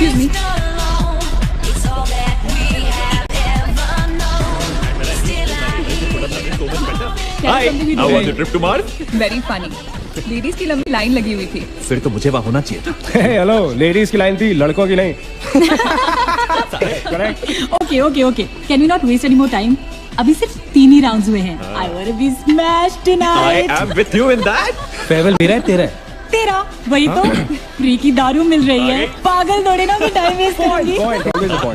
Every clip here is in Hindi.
Excuse me. Hi, how was your trip to Mars? Very funny. Ladies की लंबी लाइन लगी हुई थी. फिर तो मुझे वहाँ होना चाहिए था. हेलो, लेडीज की लाइन थी, लड़कों की नहीं. Okay. Can we not waste any more time? अभी सिर्फ 3 ही राउंड्स हुए हैं. I wanna be smashed tonight. I am with you in that. Farewell मेरा है तेरा है. तेरा वही तो फ्री की दारू मिल रही है. पागल दौड़े ना, मैं टाइम वेस्ट करूंगी.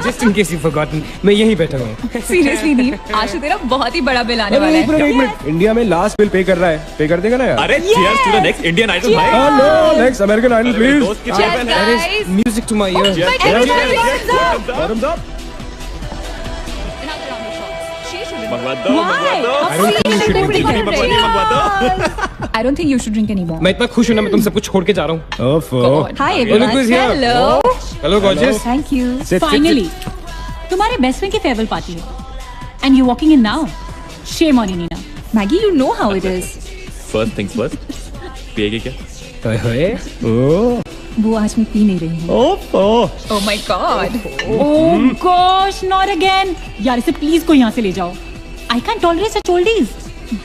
Just in case you've forgotten, मैं यहीं बैठा हूँ. Seriously नील, आज तो तेरा बहुत ही बड़ा बिल आने वाला है. एक मिनट. इंडिया में लास्ट बिल पे कर रहा है. पे कर देगा ना यार? अरे cheers to the next Indian Idol भाई. Hello, next American Idol please. Cheers guys. Music to my ears. Bottoms up. मंगवा दो. I don't think you should drink anymore. मैं इतना खुश हूँ ना, मैं तुम सबको छोड़ के जा रहा हूँ. Hi everyone. Hello. Hello gorgeous. Thank you. Finally, तुम्हारे बेस्ट फ्रेंड की फेयरवेल पार्टी है. And you walking in now. Shame on you, Nina. Maggie, you know how it is. First things first. पिएगी क्या? वो आज मैं पी नहीं रही हूँ. Oh my God. Oh gosh, not again. यार इसे प्लीज कोई यहाँ से ले जाओ. I can't tolerate such oldies.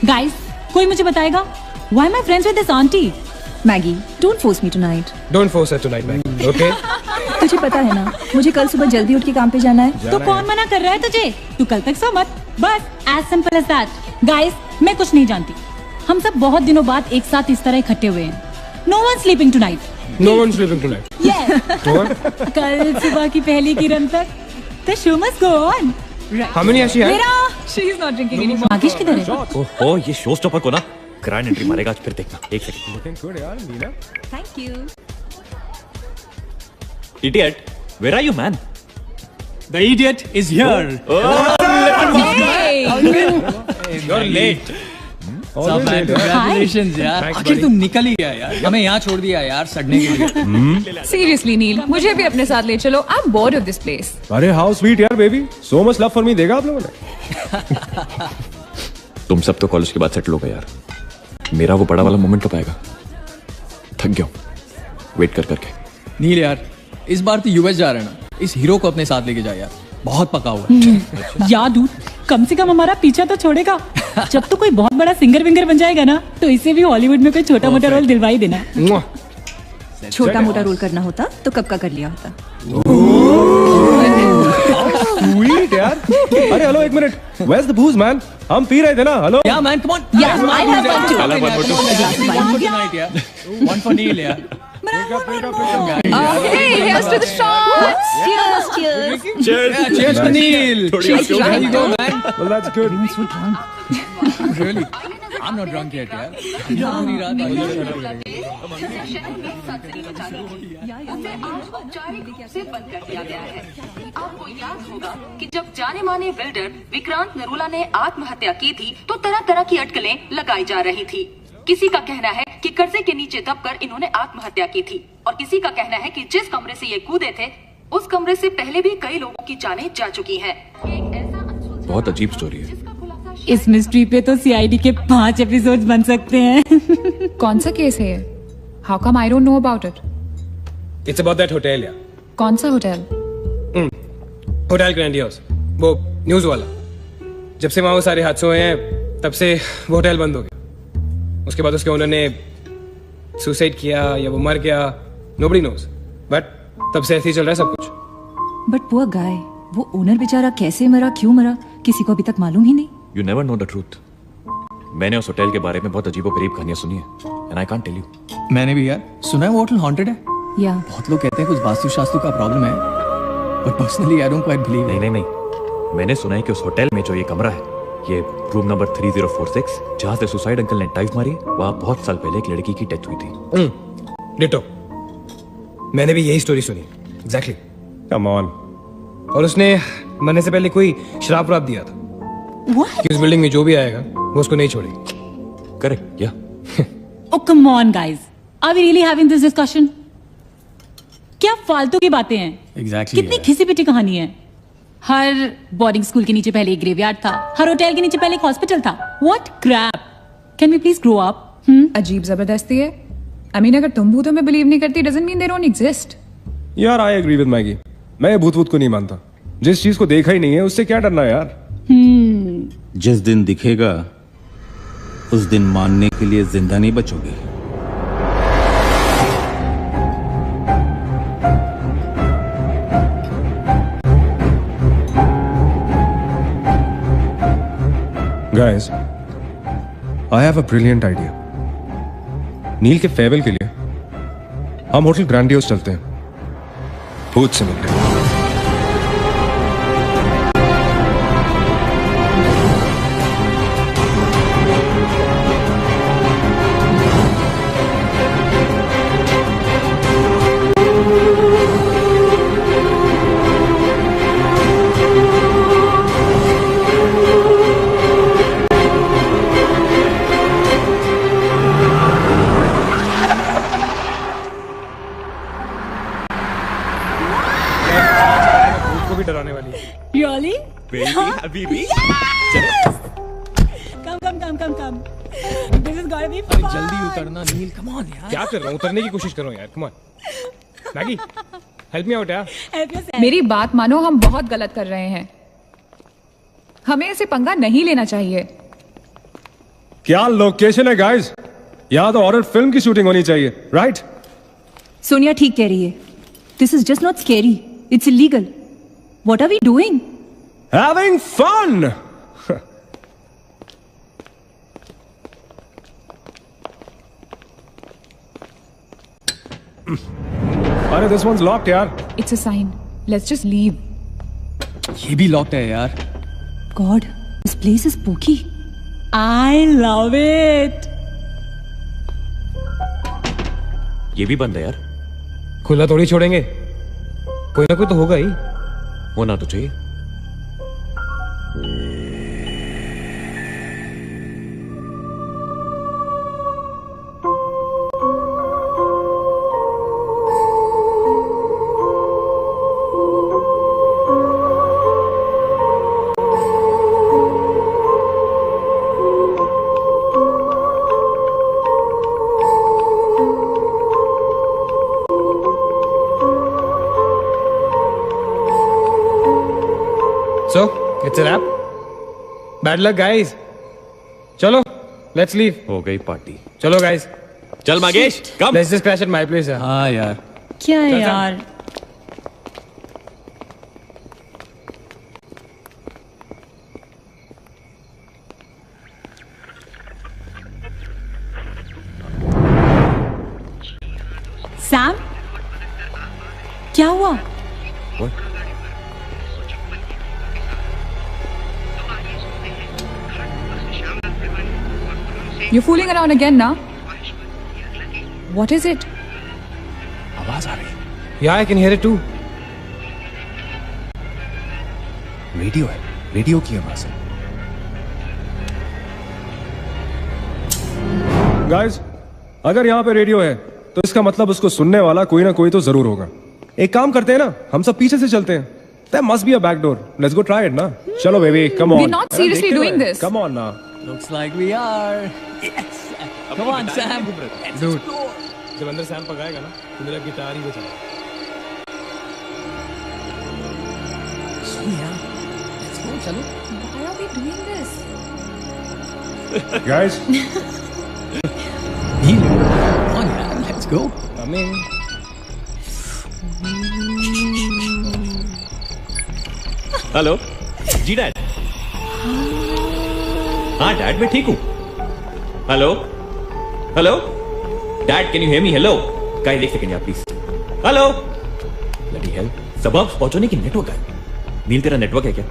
Guys, कोई मुझे बताएगा? Why am I friends with this auntie? Maggie, don't force me tonight. Don't force her tonight, Maggie. Okay? तुझे पता है ना, मुझे कल सुबह जल्दी उठ के काम पे जाना है. तो कौन मना कर रहा है तुझे? तू कल तक सो मत. बस as simple as that. Guys, मैं कुछ नहीं जानती. हम सब बहुत दिनों बाद एक साथ इस तरह इकट्ठे हुए हैं. No one's sleeping tonight. No one's sleeping tonight. Yes. कल सुबह की पहली किरण तक the show must go on. How many has she had? मेरा She is not drinking anymore. आगिश किधर है? ओहो, ये शो स्टॉपर को ना ग्रैंड एंट्री मारेगा आज. फिर देखना. एक सेकंड. Looking good यार, Neena. Thank you. Idiot, where are you, man? The idiot is here. Hey. You're late. Congratulations यार. आखिर तुम निकल ही गया यार. हमें यहाँ छोड़ दिया यार सड़ने के लिए. Seriously नील, मुझे भी अपने साथ ले चलो. I'm bored of this place. अरे how sweet यार baby. So much love for me देगा आप लोगों ने. तुम सब तो कॉलेज के बाद सेटल हो गए यार. मेरा वो बड़ा वाला मोमेंट कब आएगा? थक गया हूँ वेट कर करके. नील यार, इस बार तो यूएस जा रहे हैं ना. इस हीरो को अपने साथ लेके जा यार. बहुत पका हुआ है. यार दूर, कम से कम हमारा पीछा तो छोड़ेगा. जब तो कोई बहुत बड़ा सिंगर विंगर बन जाएगा ना, तो इसे भी हॉलीवुड में कोई छोटा मोटा रोल दिलवाई देना. छोटा मोटा रोल करना होता तो कब का कर लिया होता. Sweet यार. अरे हेलो एक minute. Where's the booze man? हम पी रहे थे ना. Hello. Yeah man, come on. Yeah, I have one too. One for tonight यार. One for Neil यार. Hey, here's to the shots. Cheers, cheers. Yeah, cheers to Neil. She's There drunk. you go man. Well that's good. Really? I'm not drunk yet यार. पूरी रात से बंद कर दिया गया है. आपको याद होगा कि जब जाने माने बिल्डर विक्रांत नरूला ने आत्महत्या की थी तो तरह तरह की अटकलें लगाई जा रही थी. किसी का कहना है कि कर्जे के नीचे दबकर इन्होंने आत्महत्या की थी और किसी का कहना है कि जिस कमरे से ये कूदे थे उस कमरे से पहले भी कई लोगों की जानें जा चुकी हैं. बहुत अजीब स्टोरी है. इस मिस्ट्री पे तो सीआईडी के 5 एपिसोड्स बन सकते हैं. कौन सा केस है ये? How come I don't know about it? It's about that hotel यार. कौन सा होटल? Hotel grandiose. वो न्यूज वाला. जब से वहाँ वो सारे हादसे हुए हैं तब से वो होटल बंद हो गया. उसके बाद उसके ओनर ने सुसाइड किया या वो मर गया. Nobody knows. But तब से ऐसे ही चल रहा है सब कुछ. But poor guy, वो ओनर बेचारा कैसे मरा, क्यों मरा, किसी को अभी तक मालूम ही नहीं. You never know the truth. मैंने उस होटल के बारे में बहुत अजीबोगरीब कहानियां सुनी है and I can't tell you. मैंने भी यार सुना है वो होटल हॉन्टेड है. या बहुत लोग कहते हैं कुछ वास्तुशास्त्र का प्रॉब्लम है. But personally I don't quite believe it. नहीं. मैंने सुना है कि उस होटल में जो ये कमरा है, ये रूम नंबर 3046, जहाँ से सुसाइड अंकल ने डाइव मारी, वहाँ बहुत साल पहले एक लड़की की डेथ हुई थी. डिटो. मैंने भी यही स्टोरी सुनी. Exactly. Come on. और उसने मरने से पहले कोई श्राप व्राप दिया था. What? कि उस बिल्डिंग में जो भी आएगा वो उसको नहीं छोड़ेगी. करेक्ट या? Oh come on guys, are we really having this discussion? क्या फालतू की बातें हैं. Exactly. कितनी घिसी पिटी कहानी है. हर बोर्डिंग स्कूल के नीचे पहले एक ग्रेवयार्ड था. हर होटल के नीचे पहले एक हॉस्पिटल था. What crap? Can we please grow up? अजीब जबरदस्ती है. I mean, अगर तुम भूतों में बिलीव नहीं करती doesn't mean they don't exist. यार आई एग्री विद मैगी, मैं भूत भूत को नहीं मानता। जिस चीज को देखा ही नहीं है उससे क्या डरना यार। जिस दिन दिखेगा उस दिन मानने के लिए जिंदा नहीं बचोगे। Guys, I have a brilliant idea. नील के फेयरवेल के लिए हम होटल ग्रैंडियोस चलते हैं, भूत से मिलते हैं। को भी डराने वाली है। Really? Baby Habibi Come. This is gonna be अरे fun. जल्दी उतरना नील, कम ऑन यार। क्या कर रहा हूँ, उतरने की कोशिश कर रहा हूँ यार। Come on Maggi, help me out यार। Help yourself. मेरी बात मानो, हम बहुत गलत कर रहे हैं। हमें ऐसे पंगा नहीं लेना चाहिए। क्या लोकेशन है गाइस, यहाँ तो हॉरर फिल्म की शूटिंग होनी चाहिए, राइट? सोनिया ठीक कह रही है। This is just not scary, it's illegal. What are we doing? Having fun. अरे दिस वंस लॉक्ड यार। It's a sign, let's just leave. ये भी लॉक्ड है यार। God, this place is spooky. I love it. ये भी बंद है यार। खुला थोड़ी छोड़ेंगे, कोई ना कोई तो होगा ही। होना तो चाहिए। So, it's a wrap. Bad luck, guys. चलो, let's leave. हो गई पार्टी। चलो guys, चल मागेश, कम। let's just crash at my place. यार। हाँ यार। क्या है चल, चल। यार? सैम, क्या हुआ? What? You're fooling around again now? What is it? आवाज आ रही है। Yeah, I can hear it too. Radio है, रेडियो की आवाज है। Guys, अगर यहाँ पे रेडियो है तो इसका मतलब उसको सुनने वाला कोई ना कोई तो जरूर होगा। एक काम करते हैं ना, हम सब पीछे से चलते हैं। There must be a back door. Let's go try it ना। चलो baby, come on. We're not seriously doing this. Come on ना। Looks like we are. Yes. Come on, Sam. Dude, जब अंदर सैम पकाएगा ना, तो मेरा गिटार ही बजाएगा। Let's go, चलो। Why are we doing this? Guys, Neel, come on यार, let's go. come in. Hello ji dad. हाँ डैड, मैं ठीक हूँ। Hello hello dad, can you hear me? Hello guys, एक सेकंड यार प्लीज। हेलो ब्लडी हेल, सबब पहुंचने की नेटवर्क है। नील, तेरा नेटवर्क है क्या?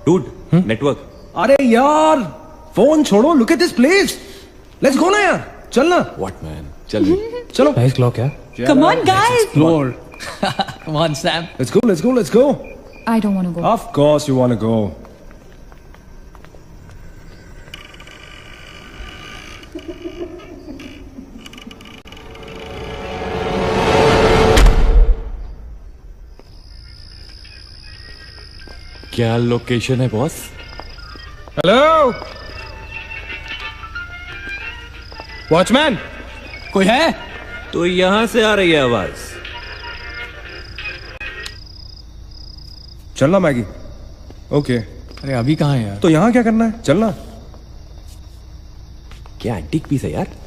Dude, network. अरे यार, फोन छोड़ो, look at this place. Let's go ना यार, चलना। व्हाट मैन, चल चलो। Nice clock यार। Come on, guys. Explore. Come on, Sam. Let's go, let's go, let's go. I don't want to go. Of course you want to go. क्या लोकेशन है बॉस? हेलो वॉचमैन, कोई है? तो यहां से आ रही है आवाज। चलना मैगी। ओके। अरे अभी कहाँ है यार? तो यहाँ क्या करना है? चलना। क्या एंटीक पीस है यार।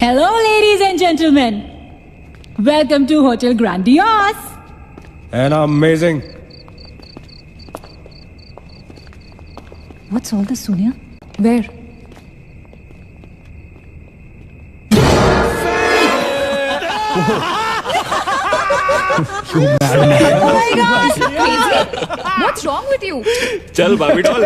Hello, ladies and gentlemen. Welcome to Hotel Grandiose. And amazing. What's all this, Sonia? Where? What's wrong with you? चल बाबी doll.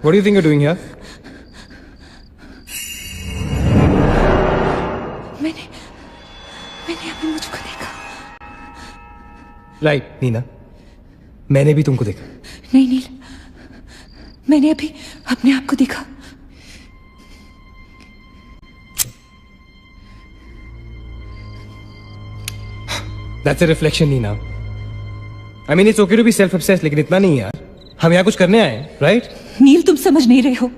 What do you think you're doing here? मैंने अभी मुझको देखा। Right, नीना। मैंने भी तुमको देखा। नहीं नील, मैंने अभी अपने आप को देखा। That's a reflection, Neena. I mean, it's okay to be self-obsessed, लेकिन इतना नहीं यार। हम यहाँ कुछ करने आए हैं, right? नील, तुम समझ नहीं रहे हो।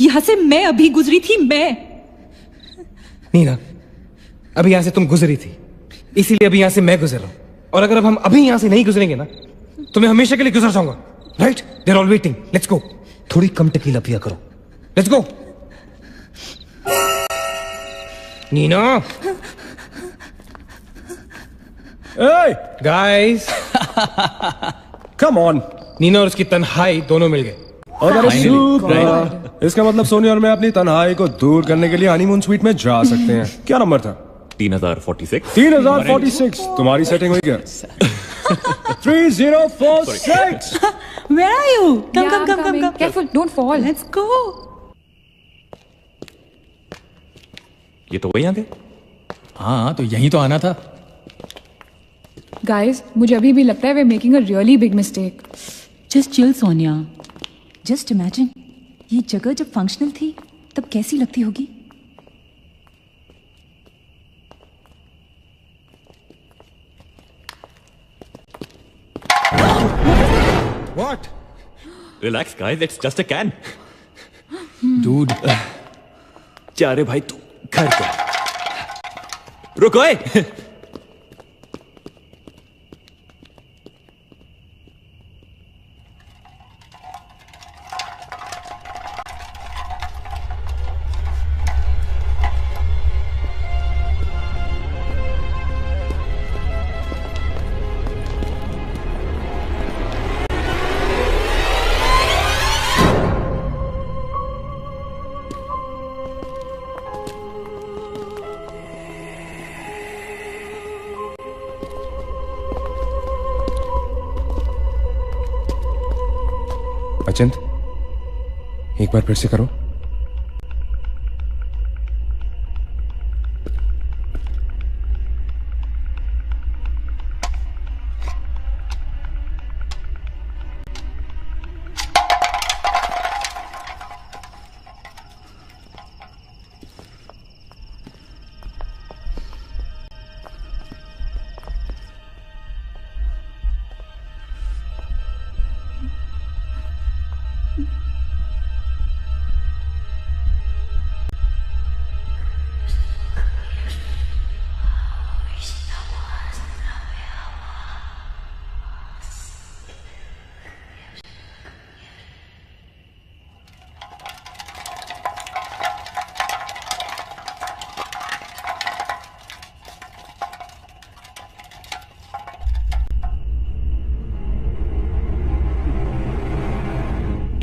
यहां से मैं अभी गुजरी थी। नीना, अभी यहाँ से तुम गुजरी थी, इसीलिए अभी यहाँ से मैं गुजर रहा हूँ। और अगर अब हम अभी यहाँ से नहीं गुजरेंगे ना, तो मैं हमेशा के लिए गुजर जाऊंगा। Right? They are all waiting. Let's go. थोड़ी कम टेकीला पिया करो। Let's go. Nina. Hey, guys. come on. Nina और उसकी तन्हाई दोनों मिल गए। अगर इसका मतलब सोनिया और मैं अपनी तन्हाई को दूर करने के लिए हनीमून स्वीट में जा सकते हैं। क्या नंबर था? 3046। 3046। तुम्हारी सेटिंग हुई क्या? 3046। Where are you? Come, Yeah, come, I'm come, come, coming. come. Careful, don't fall. Let's go. ये तो वही आ गए। हाँ तो यही तो आना था। Guys, मुझे अभी भी लगता है we're making a really big mistake. Just chill Sonia. Just imagine, ये जगह जब फंक्शनल थी तब कैसी लगती होगी। What? Relax guys, it's just a can. Dude. जा रे भाई तू घर पे। रुको ए। अचिंत, एक बार फिर से करो।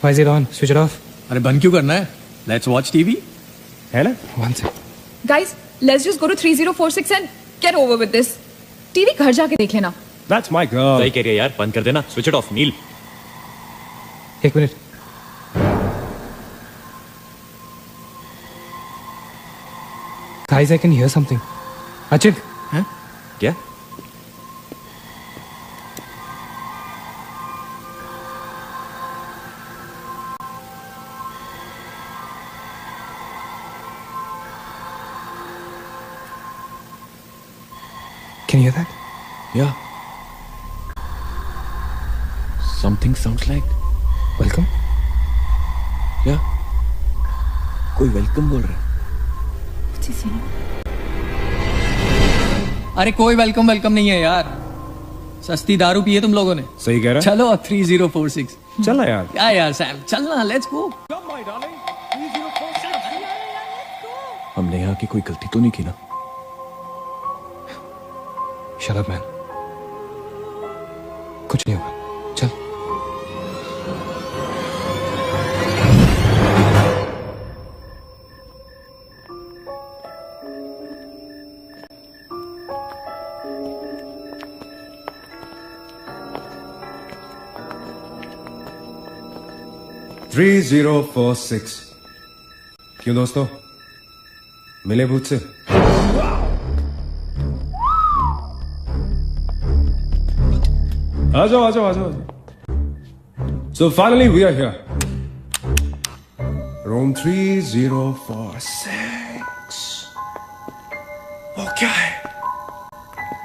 Why is it on? Switch it off. अरे बंद क्यों करना है? Let's watch TV. है ना? One sec. Guys, let's just go to 3046 and get over with this. TV घर जाके देख लेना. That's my girl. सही कह रही है यार, बंद कर देना, स्विच इट ऑफ नील. एक minute. Guys, I can hear something. Achit. हैं? क्या? Can you hear that? Yeah. Something sounds like Welcome. yeah. कोई वेलकम बोल रहा है. अरे कोई वेलकम नहीं है यार. सस्ती दारू पी है तुम लोगों ने. सही कह रहा है. चलो अब 3046. चल ना यार. क्या यार सैम, चलना, लेट्स गो. हमने यहाँ की कोई गलती तो नहीं की ना? Shut up, man. कुछ नहीं होगा. चल. थ्री 3046. क्यों दोस्तों, मिले भूत से? आ जाओ. So finally we are here. Room 3046. वो क्या है?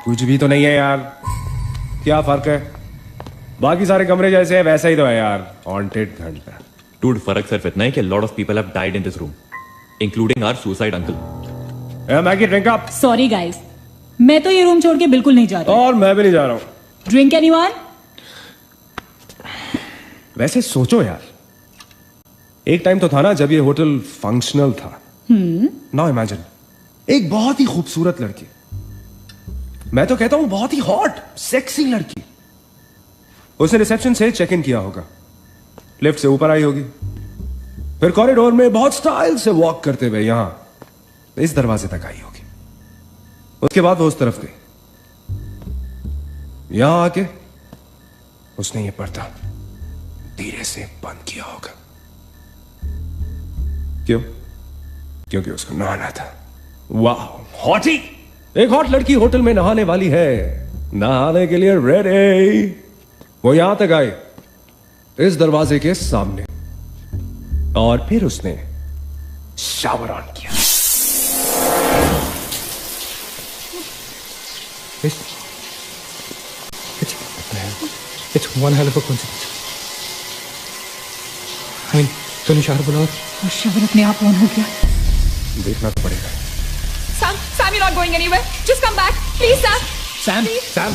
कुछ भी तो नहीं है यार. क्या फर्क है? बाकी सारे कमरे जैसे है वैसा ही तो है यार. हॉन्टेड घंटा. Dude, फर्क सिर्फ इतना है कि lot of people have died in this room, including our suicide uncle. Maggi drink up. Sorry guys, मैं तो ये रूम छोड़ के बिल्कुल नहीं जा रही. और मैं भी नहीं जा रहा हूं. Drink anyone? वैसे सोचो यार, एक टाइम तो था ना जब ये होटल फंक्शनल था. नाउ इमेजिन, एक बहुत ही खूबसूरत लड़की, मैं तो कहता हूं बहुत ही हॉट सेक्सी लड़की, उसने रिसेप्शन से चेक इन किया होगा, लिफ्ट से ऊपर आई होगी, फिर कॉरिडोर में बहुत स्टाइल से वॉक करते हुए यहां इस दरवाजे तक आई होगी. उसके बाद वो उस तरफ गई. यहां आके उसने ये पर्दा धीरे से बंद किया होगा. क्यों? क्योंकि उसको नहाना था. वाह, हॉटी. एक हॉट लड़की होटल में नहाने वाली है, नहाने के लिए रेडी. वो यहां तक आई, इस दरवाजे के सामने, और फिर उसने शावर ऑन किया. It's one hell of a coincidence. I mean, तूने शावर बोला और शावर अपने आप ऑन हो गया. देखना तो पड़ेगा. Sam, you're not going anywhere. Just come back. Please, Sam. Sam, Sam. Sam!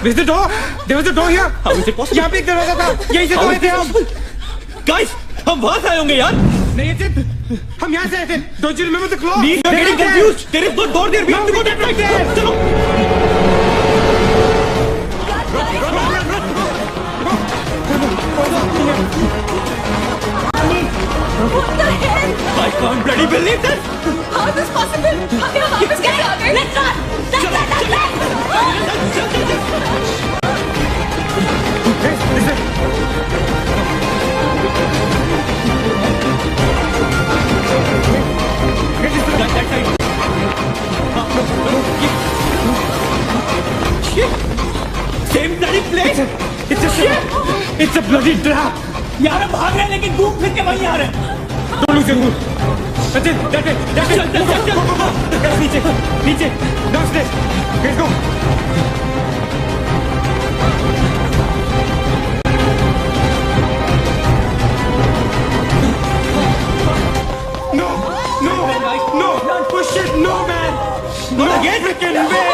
Where's the door? There was a door here. How is it possible? यहाँ पे एक दरवाजा था, यहीं से तो आए थे हम। Guys, हम वहां से आए होंगे यार। नहीं अचित, हम यहाँ से आए थे। Don't you remember the clock? You're getting confused. There is no door there. We have to go that way. चलो। What the hell? I can't bloody believe this. How is this possible? हम यहाँ वापस कैसे आ गए? Let's run! Same bloody place. It's a bloody trap. यार हम भाग रहे हैं लेकिन घूम फिर के वहीं आ रहे हैं। Don't lose your cool. Sachin, that way. Guys, नीचे. Downstairs. Let's go. No, push it, no man. Not again, freaking way.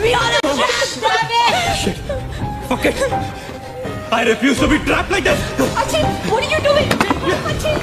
We are a trap, damn it! Shit. Fuck it. I refuse to be trapped like this. Achin, what are you doing? Achin!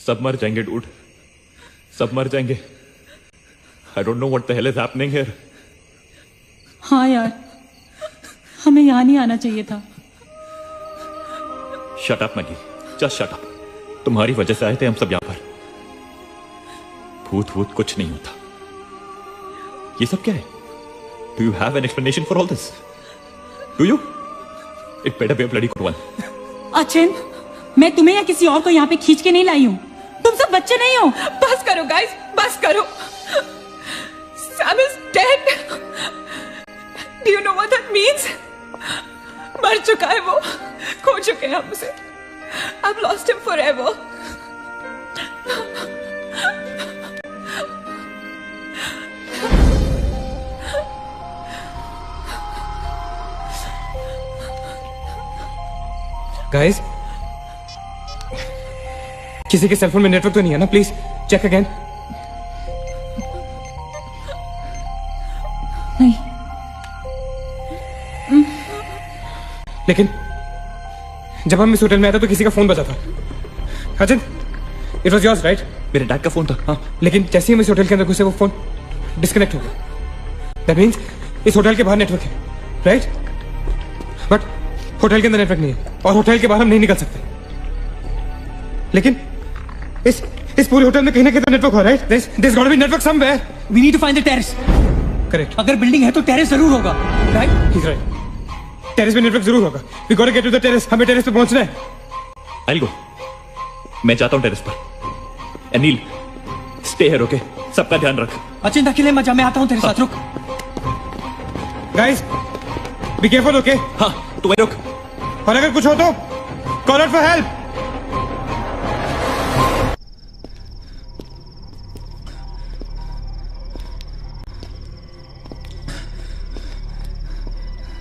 सब मर जाएंगे डूड, सब मर जाएंगे। I don't know what the hell is happening here. हाँ यार, हमें यहाँ नहीं आना चाहिए था। Shut up Maggi, just shut up. तुम्हारी वजह से आए थे हम सब यहां पर। भूत भूत कुछ नहीं होता। ये सब क्या है? Do you have an explanation for all this? Do you? It better be a bloody good one. Achin, मैं तुम्हें या किसी और को यहाँ पे खींच के नहीं लाई हूँ। तुम सब बच्चे नहीं हो। बस करो गाइस, बस करो। Sam is dead. Do you know what that means? मर चुका है वो, खो चुके हैं हम उसे। I've lost him forever. Guys, किसी के सेलफोन में नेटवर्क तो नहीं है ना? Please check again. नहीं। लेकिन जब हम इस होटल में आए थे तो किसी का फोन बजा था। Achin, it was yours right? मेरे डैड का फोन था। हाँ। लेकिन जैसे ही हम इस होटल के अंदर घुसे वो फोन डिस्कनेक्ट हो गया। दैट मीन्स इस होटल के बाहर नेटवर्क है, राइट? बट होटल के अंदर नेटवर्क नहीं है और होटल के बाहर हम नहीं निकल सकते। लेकिन इस पूरे होटल में कहीं ना कहीं नेटवर्क हो, right? There's got to be network somewhere. We need to find the terrace. Correct. अगर बिल्डिंग है तो टेरेस जरूर होगा, राइट? He's right. टेरेस पे नेटवर्क जरूर होगा। We got to get to the terrace. हमें टेरेस पे पहुंचना है। I'll go. मैं जाता हूं टेरेस पर। Anil, stay here, okay? सबका ध्यान रख। अचिंत अकेले मत जा, मैं आता हूं तेरे साथ, रुक। Guys, be careful, okay? हाँ, तू वहीं रुक। और अगर कुछ हो तो call out for help.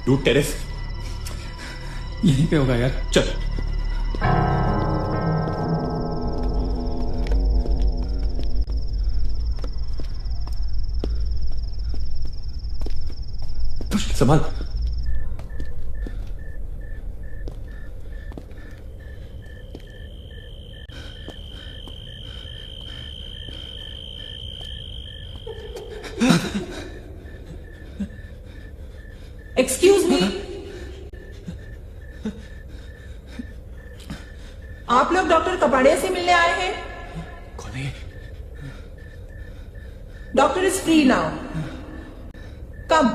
Dude, terrace यहीं पे होगा यार। चल। संभाल। एक्सक्यूज मी, आप लोग डॉक्टर कपाड़िया से मिलने आए हैं? कौन है? डॉक्टर इज फ्री नाउ, कम।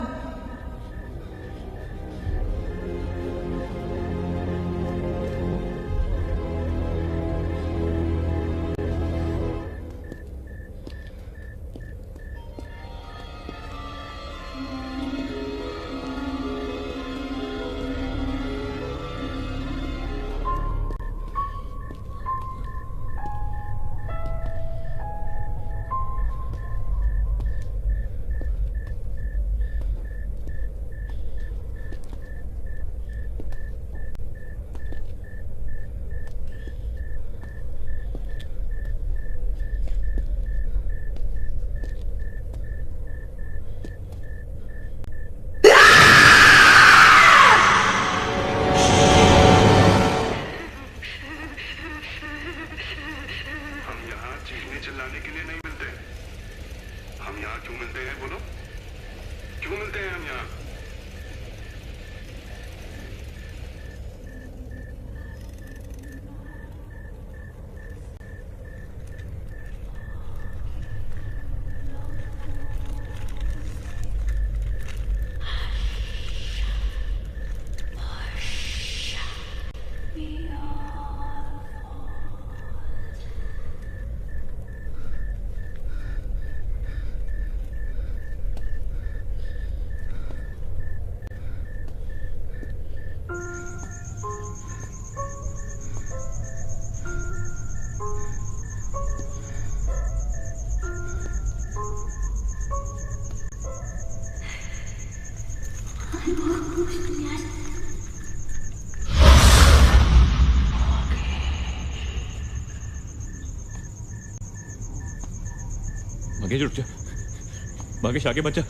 भागेश रुक जा, भागेश आगे बचा।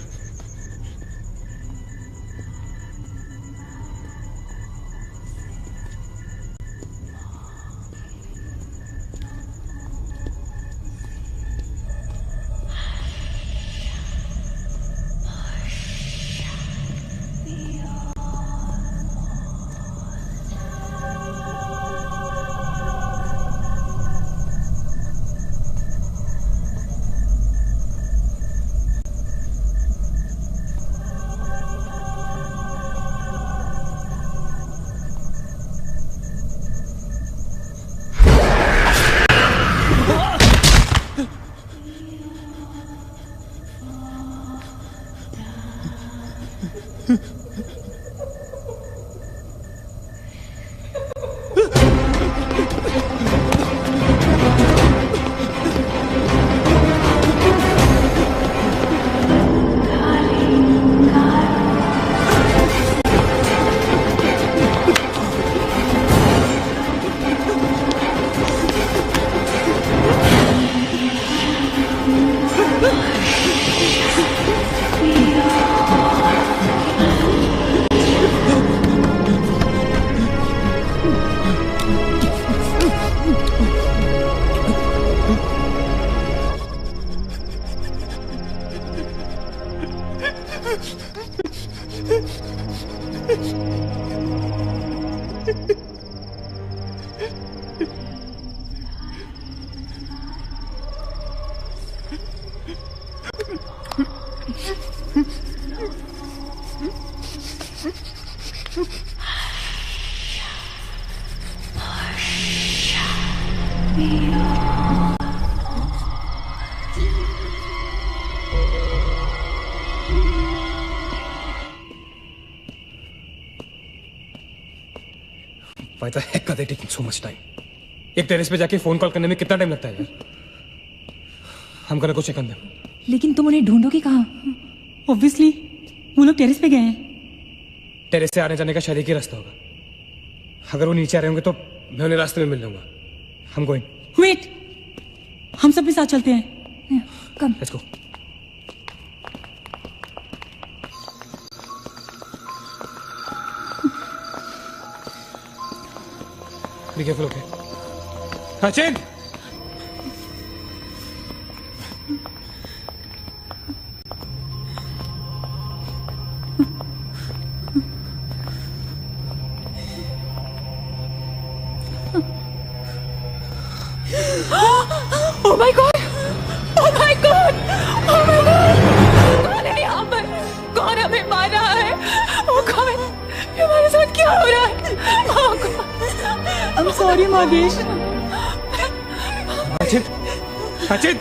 Why the heck are they taking so much time? एक टेरेस पे जाके फोन कॉल करने में कितना टाइम लगता है यार? हम गonna go check on them. लेकिन तुम उन्हें ढूंढोगे कहाँ? ऑब्वियसली वो लोग टेरेस पे गए हैं। टेरेस से आने जाने का शायद एक ही रास्ता होगा। अगर वो नीचे आ रहे होंगे तो मैं उन्हें रास्ते में मिल लूंगा। हम गोइंग। वेट, हम सब भी साथ चलते हैं। Come. Let's go. Be careful, okay? Achin! Oh my God! Oh my God! Oh my God! कौन है यहाँ पर? कौन हमें मार रहा है? Oh God! ये हमारे साथ क्या हो रहा है? Oh God! I'm sorry, मागेश। Achin! Achin!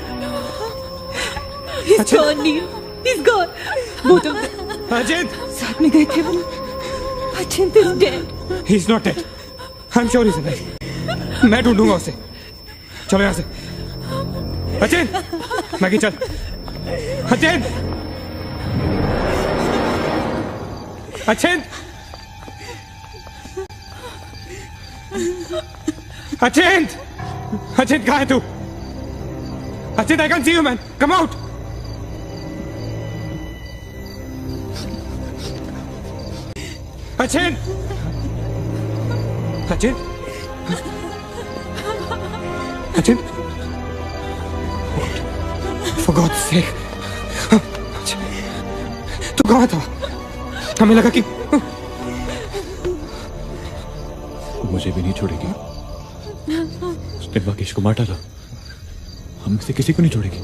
He's gone, Neil. He's gone. Both of them Achin! साथ में गए थे वो। Achint is dead. He's not dead. I'm sure he's alive. मैं ढूंढूंगा उसे। चलो यहाँ से। अचिन! मैगी चल। अचिन! अचिन! अचिन! अचिन कहाँ है तू? Achin, I can't see you, man. Come out. Achin! Achin! Achin! For God's sake! तू कहाँ था? हमें लगा कि मुझे भी नहीं छोड़ेगी। उसने मागेश को मार डाला। हम से किसी को नहीं छोड़ेगी।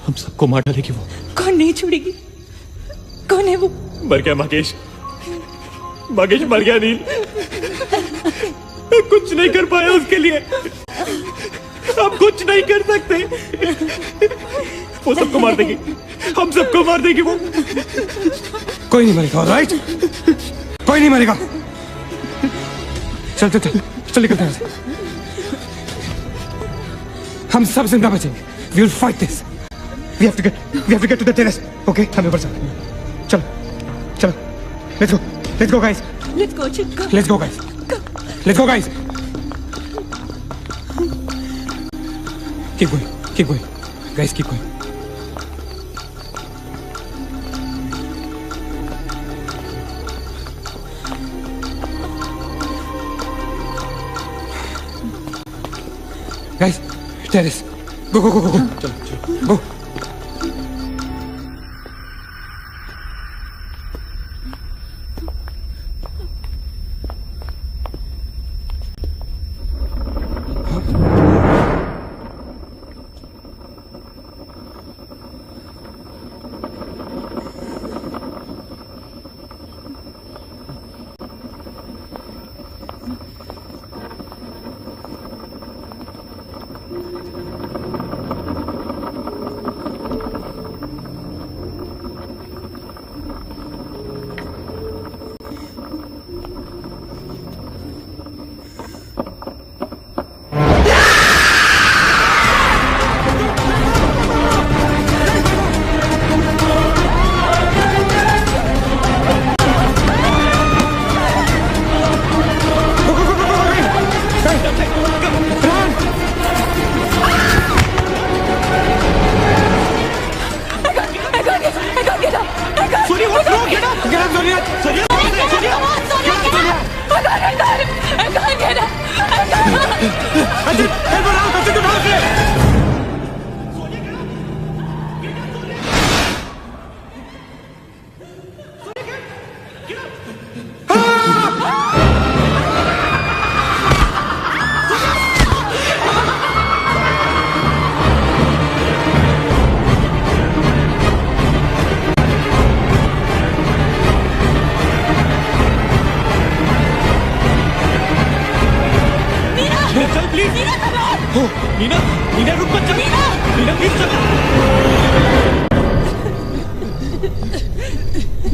हम सबको मार डालेगी वो। कौन नहीं छोड़ेगी? कौन है वो? मर गया मागेश। मागेश मर गया नील। कुछ नहीं कर पाया उसके लिए। हम कुछ नहीं कर सकते। वो सबको मार देगी। हम सबको मार देगी वो। कोई नहीं मरेगा, राइट? कोई नहीं मरेगा। चल चल चल चल निकलते हैं यहाँ से। हम सब जिंदा बचेंगे। We will fight this. We have to get to the terrace. Okay? हमें ऊपर चल। चलो चलो। Let's go. Let's go, guys. Let's go, Achint. Go. Let's go, guys. Let's go, guys. Keep going. Keep going. Guys, keep going. Guys, terrace. Go, go, go, go, go. चलो चलो। Go. नीना, नीना रुक मत जा। नीना प्लीज चल।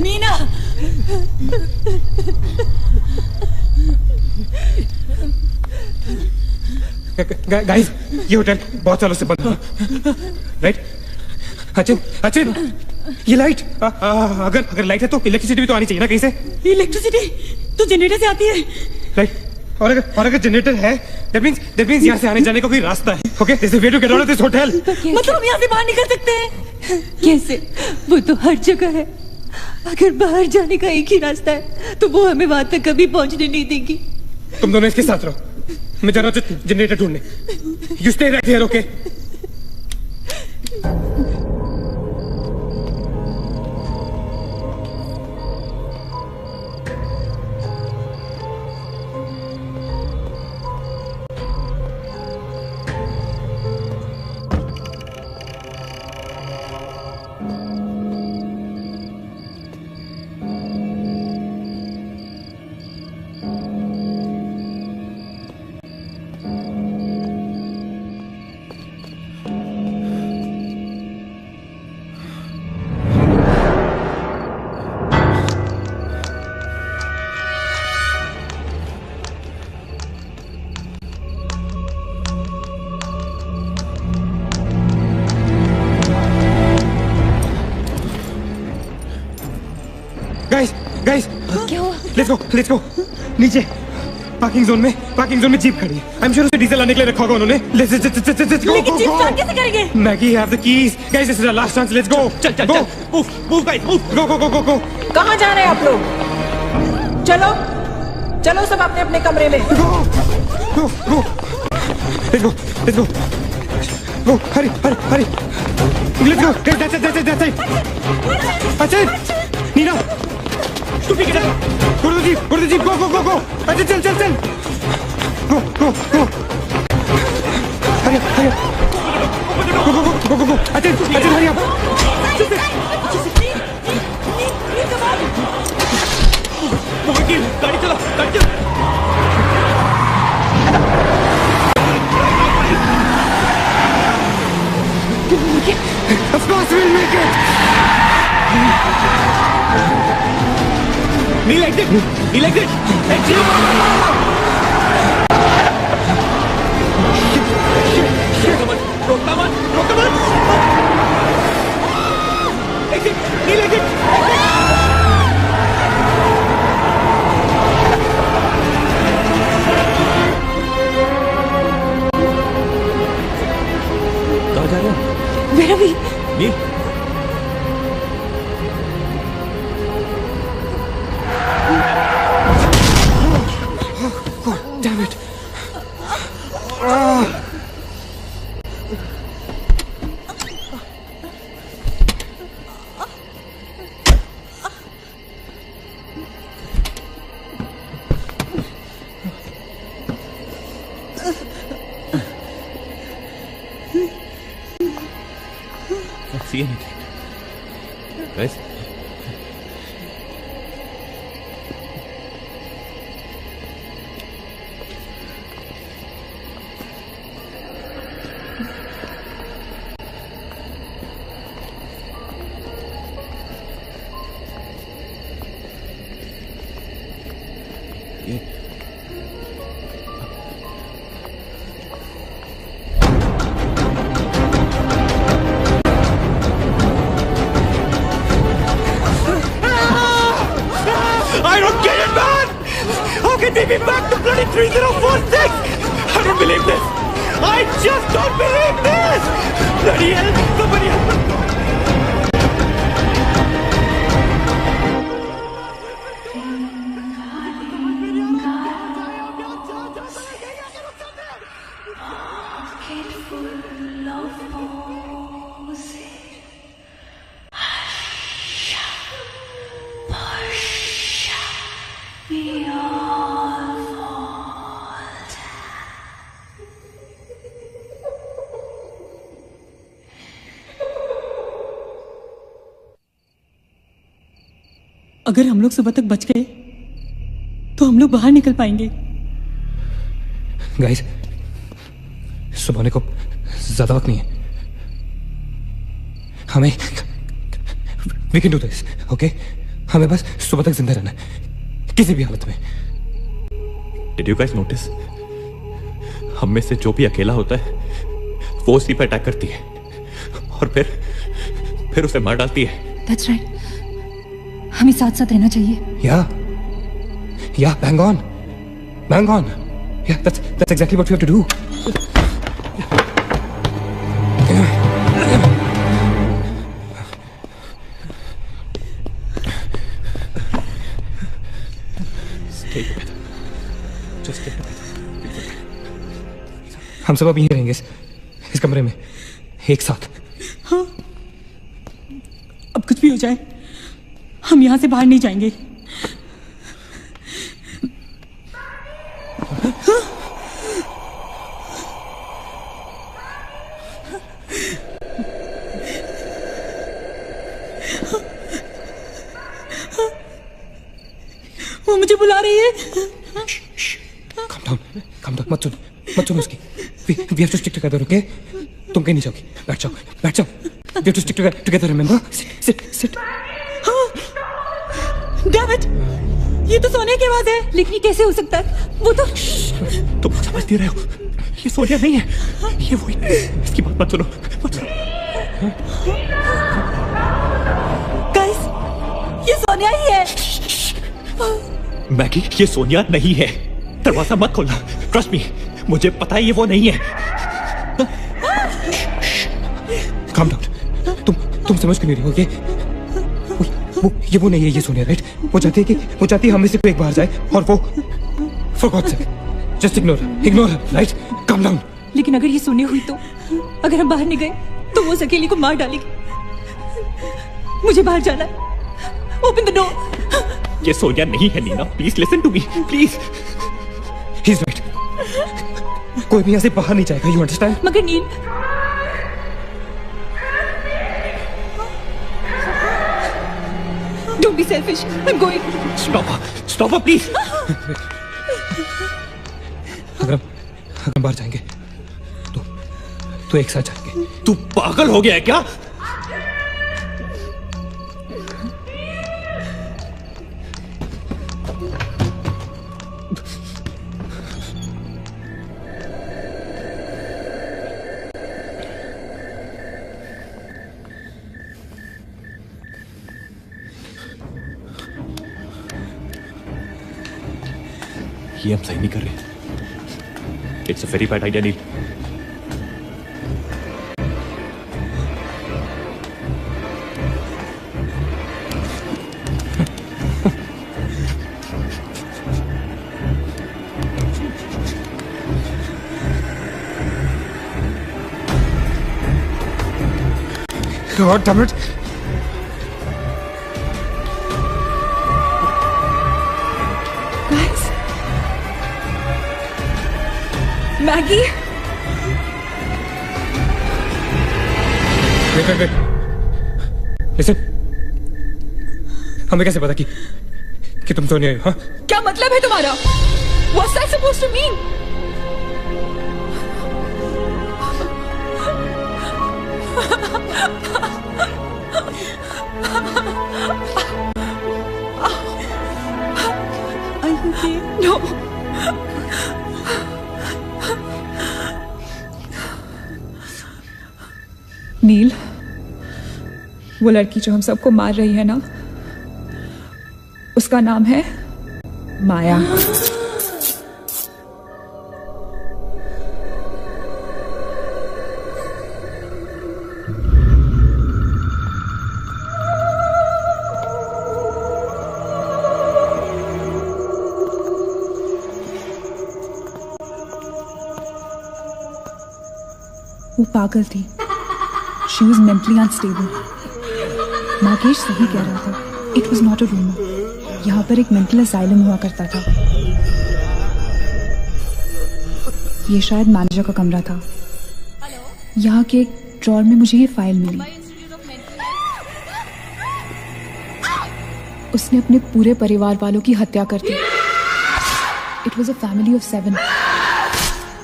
नीना! गाइस, ये होटल बहुत सालों से बंद है, राइट? अचिन, अचिन, ये लाइट अगर लाइट है तो इलेक्ट्रिसिटी भी तो आनी चाहिए ना कहीं से। इलेक्ट्रिसिटी तो जनरेटर से आती है, राइट? और अगर जनरेटर है, that means यहाँ से आने जाने का कोई रास्ता है। Okay, there's a way to get out of this hotel. मतलब हम यहाँ से बाहर निकल सकते हैं? कैसे? वो तो हर जगह है। अगर बाहर जाने का एक ही रास्ता है तो वो हमें वहां तक कभी पहुंचने नहीं देगी। तुम दोनों इसके साथ रहो, मैं जा रहा हूँ जनरेटर ढूंढने। You stay right here, okay? Guys क्या हुआ? लेट्स गो नीचे पार्किंग जोन में जीप खड़ी है। आई एम श्योर उसे डीजल लाने के लिए रखा होगा उन्होंने। Let's go. लेकिन जीप स्टार्ट कैसे करेंगे? Maggie have the keys. Guys this is our last chance, let's go. चल मूव गाइस मूव। गो। कहाँ जा रहे हैं आप लोग? चलो सब अपने अपने कमरे में। Go let's go Hari let's go. That's it. अच्छा नीना तू भी किधर? go to the jeep go। अच्छा चल go हरी go अच्छा हरी आप गाड़ी चला। Of course we'll make it. He liked it. Exit. Shit. Rock the man. Exit. He liked it. कहाँ जा रहे हो? मेरा भी नील Damn it. see anything. Guys? Take me back to bloody 3046! I don't believe this! I just don't believe this! Bloody hell! Somebody help me! अगर हम लोग सुबह तक बच गए तो हम लोग बाहर निकल पाएंगे। गाइस, सुबह होने को ज्यादा वक्त नहीं है। हमें we can do this, okay? हमें बस सुबह तक जिंदा रहना है, किसी भी हालत में। Did you guys notice? हम में से जो भी अकेला होता है वो उसी पर अटैक करती है और फिर उसे मार डालती है। That's right. हमें साथ साथ रहना चाहिए। Yeah, bang on. Yeah, that's exactly what we have to do. Stay together. Just हम सब अब यहीं रहेंगे इस कमरे में एक साथ। हाँ, अब कुछ भी हो जाए हम यहाँ से बाहर नहीं जाएंगे। वो मुझे बुला रही है। Calm down, मत सुन उसकी। We have to stick together, okay? तुम कहीं नहीं जाओगी, बैठ जाओ। We have to stick together, remember? Sit. Damn it! ये तो सोनिया की आवाज है। लेकिन ये कैसे हो सकता है? वो तो तुम समझती रहे हो, ये सोनिया नहीं है, ये वही। इसकी बात मत सुनो। गाइस, ये सोनिया ही है। मैगी, ये सोनिया नहीं है। दरवाजा मत खोलना, ट्रस्ट मी, मुझे पता है ये वो नहीं है। Calm down, तुम समझ क्यों नहीं रही हो? वो नहीं है, ये सोनिया, राइट? वो चाहती है हम में से कोई एक बाहर जाए और वो for God's sake, just ignore her, right? Calm down. लेकिन अगर ये सोनिया हुई तो अगर हम बाहर नहीं गए तो वो उस अकेली को मार डालेगी। मुझे बाहर जाना है। Open the door. ये सोनिया नहीं है Nina, please listen to me, please. He's right. कोई भी यहाँ से बाहर नहीं जाएगा, you understand? मगर नील, don't be selfish. I'm going. Stop her, please. अगर हम बाहर जाएंगे तो एक साथ जाएंगे। तू पागल हो गया है क्या? ये हम सही नहीं कर रहे। It's a very bad idea Neel. God damn it. Guys, Maggie. Wait. Listen. हमें कैसे पता कि तुम सोनिया हो? हाँ? क्या मतलब है तुम्हारा? What's that supposed to mean? No. नील, वो लड़की जो हम सबको मार रही है ना, उसका नाम है माया। वो पागल थी। She was mentally unstable. Nagesh सही कह रहा था। It was not a rumor. यहाँ पर एक मेंटल असाइलम हुआ करता था। ये शायद मैनेजर का कमरा था। यहाँ के एक ड्रॉर में मुझे ये फाइल मिली। उसने अपने पूरे परिवार वालों की हत्या कर दी। It was a family of 7.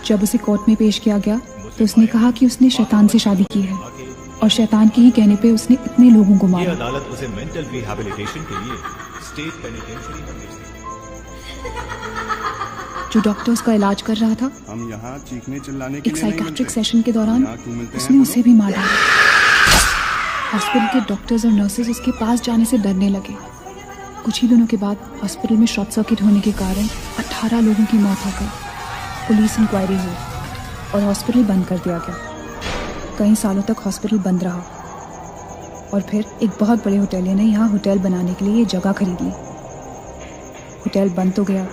जब उसे कोर्ट में पेश किया गया तो उसने कहा कि उसने शैतान से शादी की है और शैतान के ही कहने पे उसने इतने लोगों को मारा। अदालत उसे मेंटल रिहैबिलिटेशन के लिए स्टेट पेनिटेंशियरी में भेज दी। जो डॉक्टर उसका इलाज कर रहा था, हम यहाँ चीखने चिल्लाने के एक साइकियाट्रिक सेशन के दौरान उसने उसे भी मार डाला। हॉस्पिटल के डॉक्टर्स और नर्सेज उसके पास जाने से डरने लगे। कुछ ही दिनों के बाद हॉस्पिटल में शॉर्ट सर्किट होने के कारण 18 लोगों की मौत हो गई। पुलिस इंक्वायरी हुई और हॉस्पिटल बंद कर दिया गया। कई सालों तक हॉस्पिटल बंद रहा और फिर एक बहुत बड़े होटलियर ने यहाँ होटल बनाने के लिए ये जगह खरीद ली। होटल बंद तो गया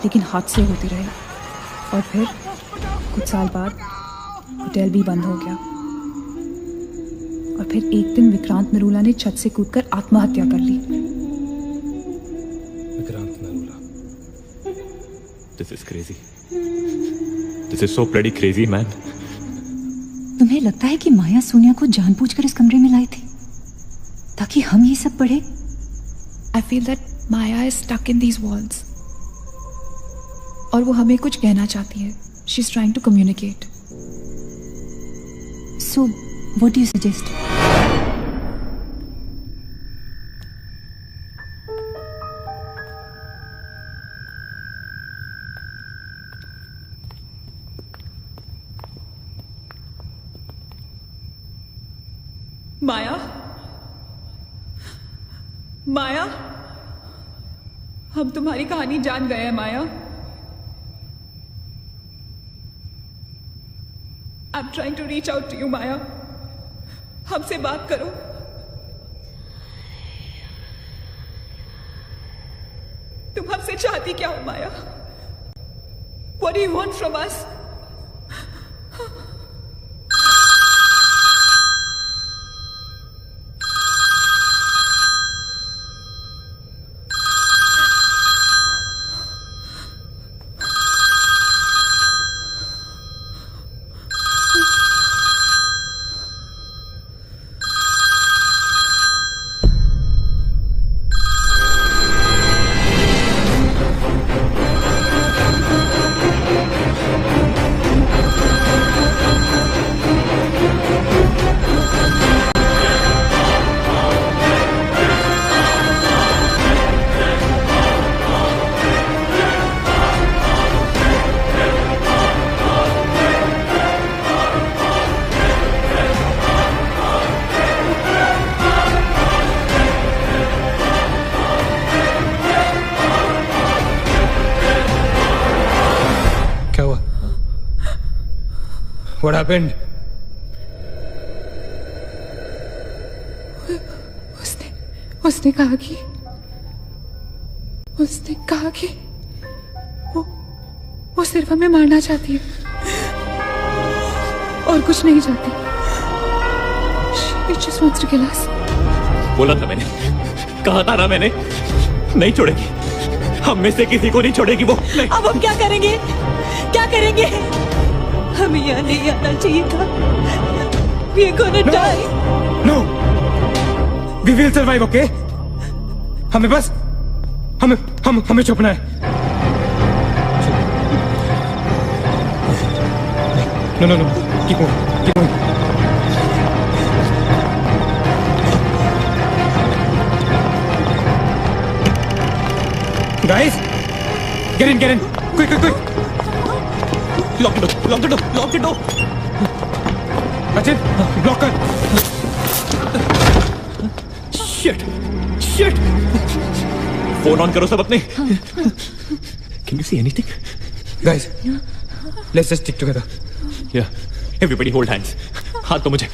लेकिन हादसे होते रहे। और फिर कुछ साल बाद होटल भी बंद हो गया और फिर एक दिन विक्रांत नरूला ने छत से कूदकर आत्महत्या कर ली। Vikrant Narula. This is crazy. This is so bloody crazy, man. तुम्हें लगता है कि माया सोनिया को जानबूझकर इस कमरे में लाई थी ताकि हम ये सब पढ़े? I feel that Maya is stuck in these walls. और वो हमें कुछ कहना चाहती है. She's trying to communicate. So, what do you suggest? माया, माया, हम तुम्हारी कहानी जान गए हैं माया। I'm trying to reach out to you, माया। हमसे बात करो। तुम हमसे चाहती क्या हो माया? What do you want from us? What happened? उसने कहा कि वो सिर्फ हमें मारना चाहती है और कुछ नहीं चाहती। She just wants to kill us. बोला था मैंने, कहा था ना मैंने, नहीं छोड़ेगी, हम में से किसी को नहीं छोड़ेगी वो। नहीं। अब हम क्या करेंगे? क्या करेंगे? हमें यहाँ नहीं आना चाहिए था। We are gonna die. No. We will survive, okay? हमें बस हमें छुपना है। No. Keep moving. Guys, get in. Quick. Lock the door. Ajit, block कर। Shit. फोन ऑन करो सब अपने। Can you see anything? Guys, let's just stick together. Yeah. Everybody hold hands. हाथ तो मुझे।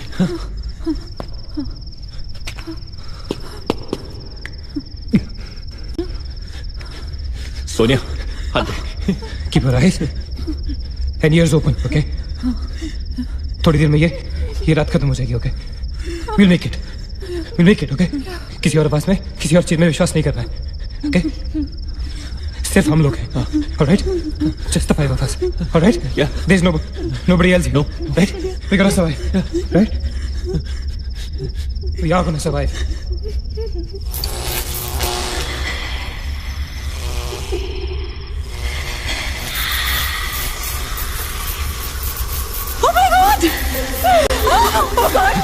सोनिया, हाथ दे। Keep your eyes and ears open, okay? थोड़ी देर में ये रात खत्म हो जाएगी, okay? We'll make it, okay? किसी और आवाज में, किसी और चीज में विश्वास नहीं करना है, okay? सिर्फ हम लोग हैं, alright? Just the 5 of us, alright? Yeah. There's nobody else here, no, right? We're gonna survive, right? We are gonna survive. Oh my God! Oh God!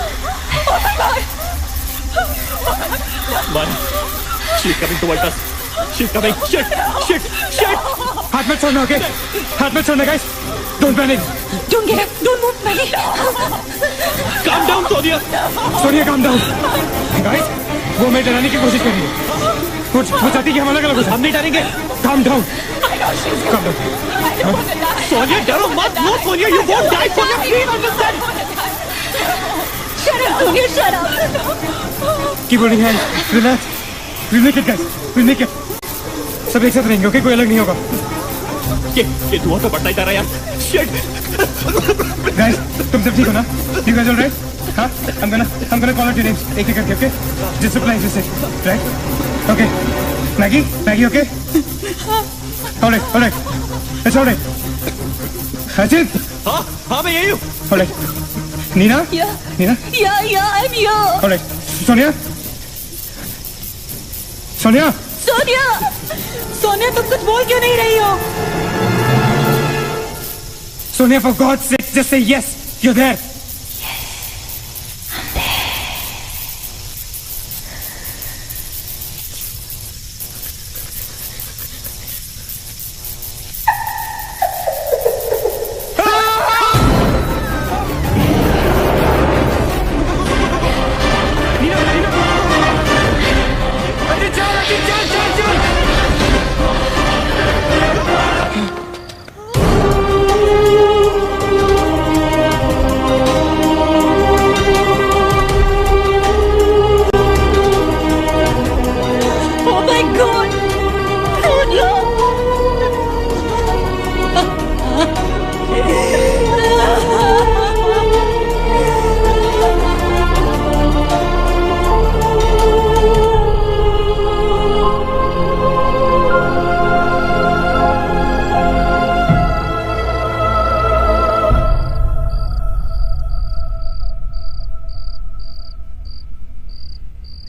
Man, she's coming towards us. She's coming. Shit! हाथ मत छोड़ना, okay? हाथ मत छोड़ना, guys. Don't panic. Don't move, panic. Calm down, Sonia. Sonia, calm down. Guys, वो हमें डराने की कोशिश कर रही है। वो चाहती है कि हम अलग अलग हो जाएं। हम नहीं डरेंगे। Calm down. Calm down. Sonia, डरो मत। No, Sonia, you won't die. Sonia, please understand. Shut up, Sonia, shut up. Keep holding hands. Relax. We'll make it, guys. We'll make it. सब एक साथ रहेंगे, okay? कोई अलग नहीं होगा। ये धुआं तो बढ़ता ही जा रहा है यार। Shit! Guys, तुम सब ठीक हो ना? You guys all right? हाँ? I'm gonna call out your names एक एक करके, okay? Just reply just say, right? Okay. Maggie, okay? All right. It's all right. Ajit. हाँ मैं यही हूँ। All right. Nina? Yeah. Nina? Yeah, I'm here. All right. Sonia? Sonia, तुम कुछ बोल क्यों नहीं रही हो? Sonia, for God's sake, just say yes. You're there.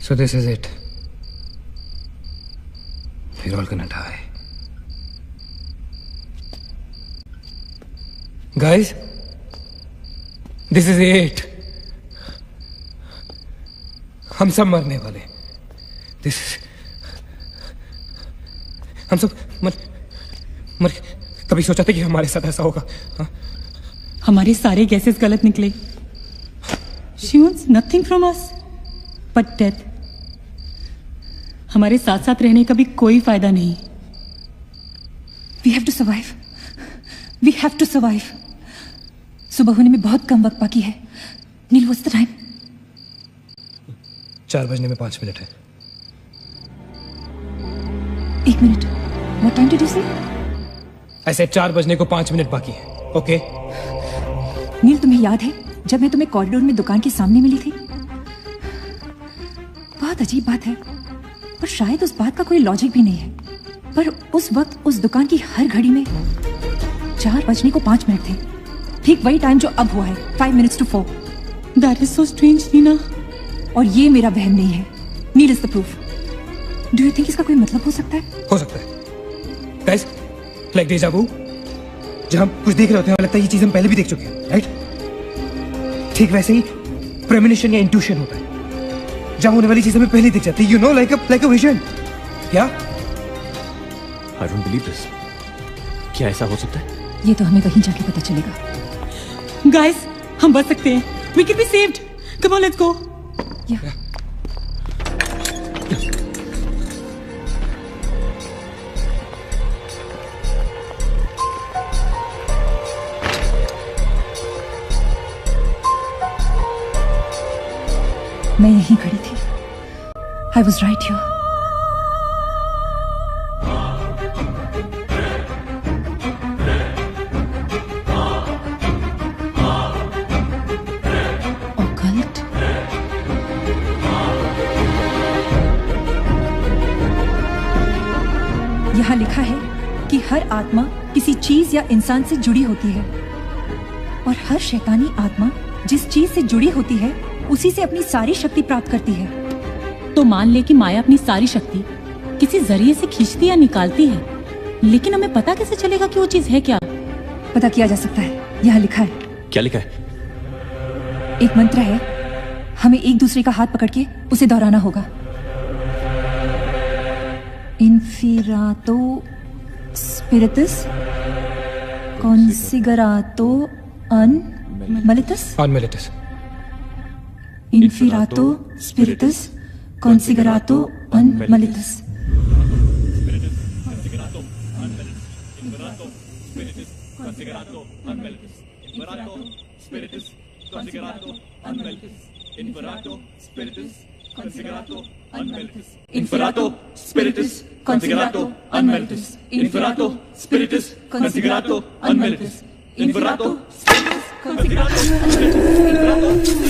So this is it. We're all gonna die. Guys, this is it. हम सब मरने वाले. This is... हम सब मर कभी सोचा था कि हमारे साथ ऐसा होगा? हाँ? हमारे सारे गैसेस गलत निकले. She wants nothing from us but death. हमारे साथ साथ रहने का भी कोई फायदा नहीं. We have to survive. We have to survive. सुबह होने में बहुत कम वक्त बाकी है. नील, what's the time? 4 बजने में 5 मिनट है. 1 minute. What time did you say? ऐसे 4 बजने को 5 मिनट बाकी है. ओके? नील, तुम्हें याद है जब मैं तुम्हें कॉरिडोर में दुकान के सामने मिली थी? बहुत अजीब बात है, पर शायद उस बात का कोई लॉजिक भी नहीं है. पर उस वक्त उस दुकान की हर घड़ी में 4 बजने को 5 मिनट थे. ठीक वही टाइम जो अब हुआ है, 5 minutes to 4. That is so strange, Neena. और ये मेरा वहम नहीं है. Neel is the proof. Do you think इसका कोई मतलब हो सकता है? हो सकता है. गाइस, लाइक डेजा वू, जब हम कुछ देख रहे होते हैं लगता है ये चीज हम पहले भी देख चुके हैं, राइट? ठीक वैसे ही प्रेमोनिशन या इंट्यूशन होता है. जब होने वाली चीज हमें पहले दिख जाती है, you know, like a vision. या? I don't believe this. क्या ऐसा हो सकता है? ये तो हमें वहीं जाके पता चलेगा. Guys, हम बच सकते हैं. We can be saved. Come on, let's go. Yeah. मैं यहीं खड़ी थी. I was right here. Occult? यहाँ लिखा है कि हर आत्मा किसी चीज या इंसान से जुड़ी होती है, और हर शैतानी आत्मा जिस चीज से जुड़ी होती है उसी से अपनी सारी शक्ति प्राप्त करती है. तो मान ले कि माया अपनी सारी शक्ति किसी जरिए से खींचती या निकालती है, लेकिन हमें पता कैसे चलेगा कि वो चीज है क्या? पता किया जा सकता है. यहाँ लिखा है. क्या लिखा है? एक मंत्र है. हमें एक दूसरे का हाथ पकड़ के उसे दोहराना होगा. इन्फिरातो स्पिरिटस कॉन्सिगरातो अनमिलिटस. अनमिलिटस. Inferato spiritus considerato unmalitus. Inferato spiritus considerato unmalitus. Inferato Spiritus Considerato Unmeritus. Inferato Spiritus Considerato Unmeritus. Inferato Spiritus Considerato Unmeritus. Inferato Spiritus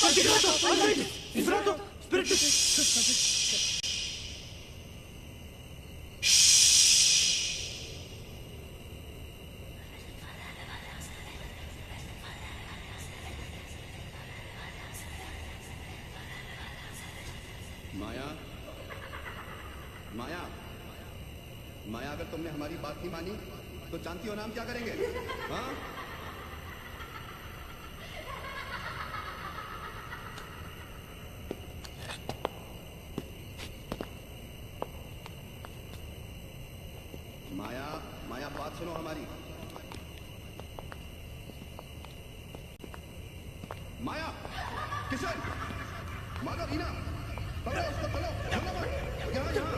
Considerato Unmeritus. Inferato Spiritus Considerato माया, माया, माया, अगर तुमने हमारी बात नहीं मानी तो जानती हो ना हम क्या करेंगे? हाँ? माया, माया, बात सुनो हमारी। माया, किशन, माधव, रीना, पकड़ो उसको, चलो, चलो मत, यहाँ, यहाँ।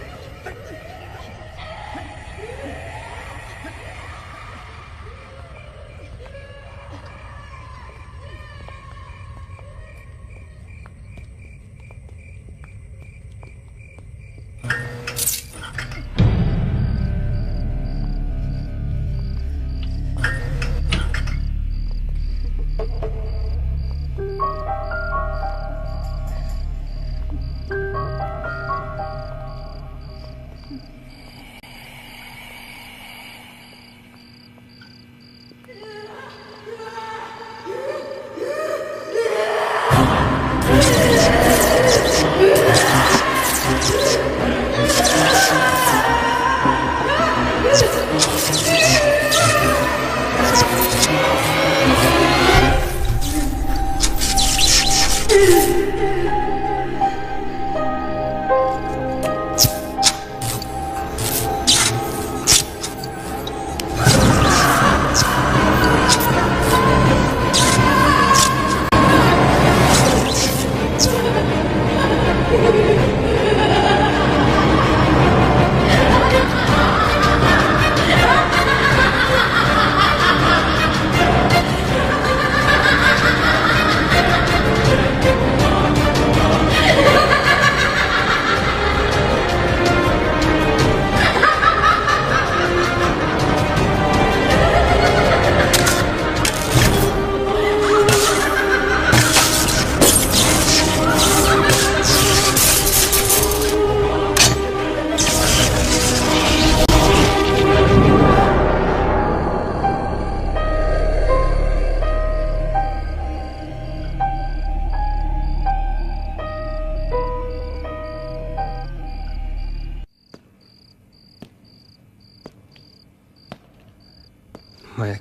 माया,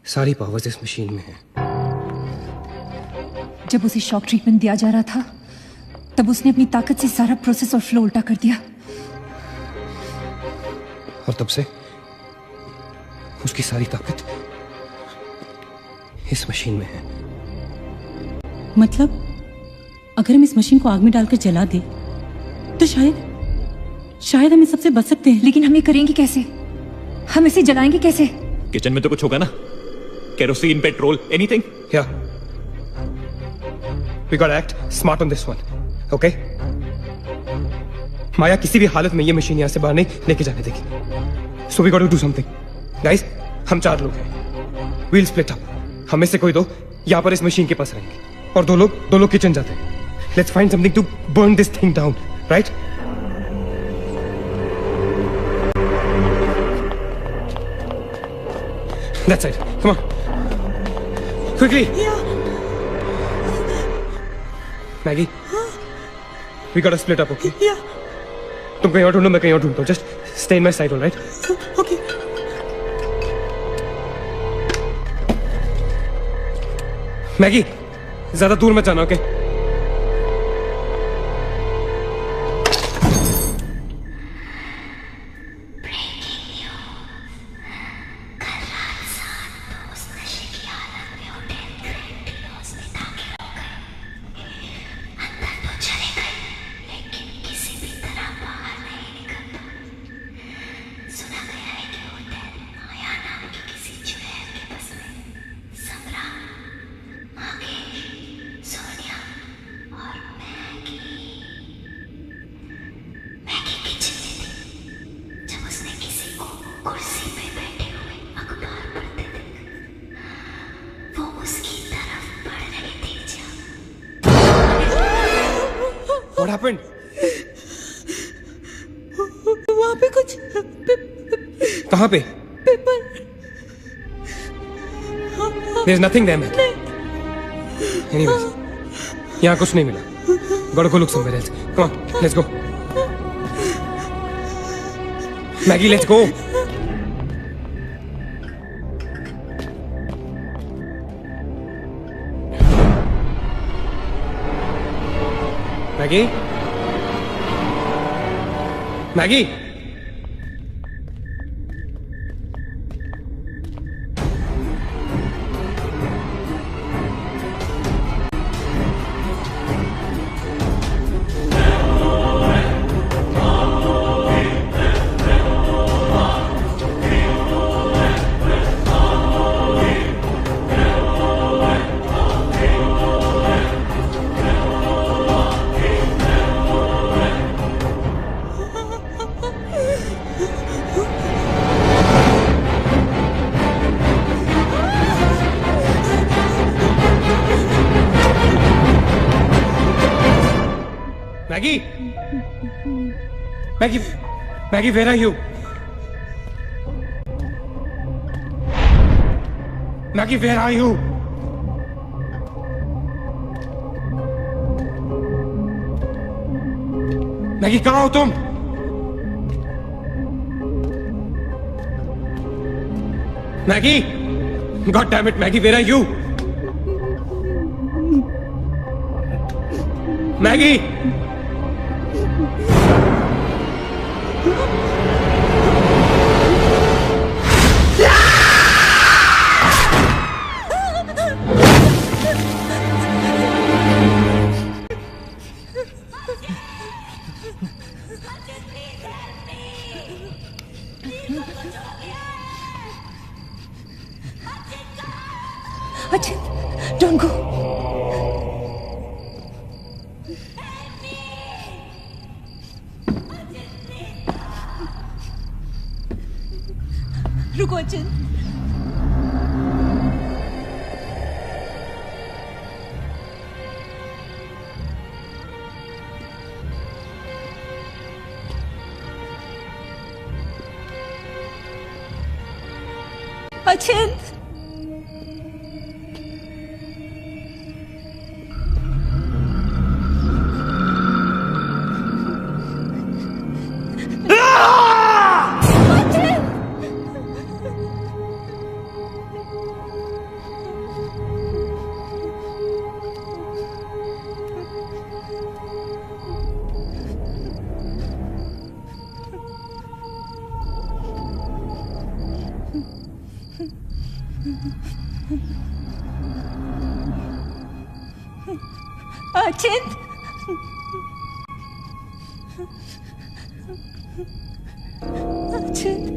सारी पावर्स इस मशीन में है। जब उसे शॉक ट्रीटमेंट दिया जा रहा था तब उसने अपनी ताकत से सारा प्रोसेस और फ्लो उल्टा कर दिया, और तब से उसकी सारी ताकत इस मशीन में है। मतलब अगर हम इस मशीन को आग में डालकर जला दे तो शायद हम इस सबसे बच सकते हैं। लेकिन हम ये करेंगे कैसे? हम इसे जलाएंगे कैसे? किचन में तो कुछ होगा ना, kerosene, petrol, anything. Yeah. We gotta act smart on this one, okay? माया किसी भी हालत में ये मशीन यहाँ से बाहर नहीं लेके जाने देगी। So we gotta do something, guys. हम 4 लोग हैं। We'll split up. हमें से कोई 2 यहाँ पर इस मशीन के पास रहेंगे और 2 लोग किचन जाते हैं। Let's find something to burn this thing down, right? That's it. Come on. Quickly. Yeah. Maggie. We gotta split up, okay? Yeah. तुम कहीं और ढूंढो, मैं कहीं और ढूंढता हूँ. Just stay in my side, all right? Okay. Maggie, ज्यादा दूर मत जाना, okay? What happened? वहाँ पे कुछ कहाँ पे? Paper. There's nothing there, man. Anyways, यहाँ कुछ नहीं मिला. Gotta go look somewhere else. Come on, let's go. Maggie, let's go. Maggie? Maggie? Maggie? Maggie? Maggie, where are you? Maggie, where are you? Maggie, कहाँ हो तुम? Maggie? God damn it, Maggie, where are you? Maggie? Ajit, don't go. रुको अचिंत। अचिंत। अचिंत। अचिंत।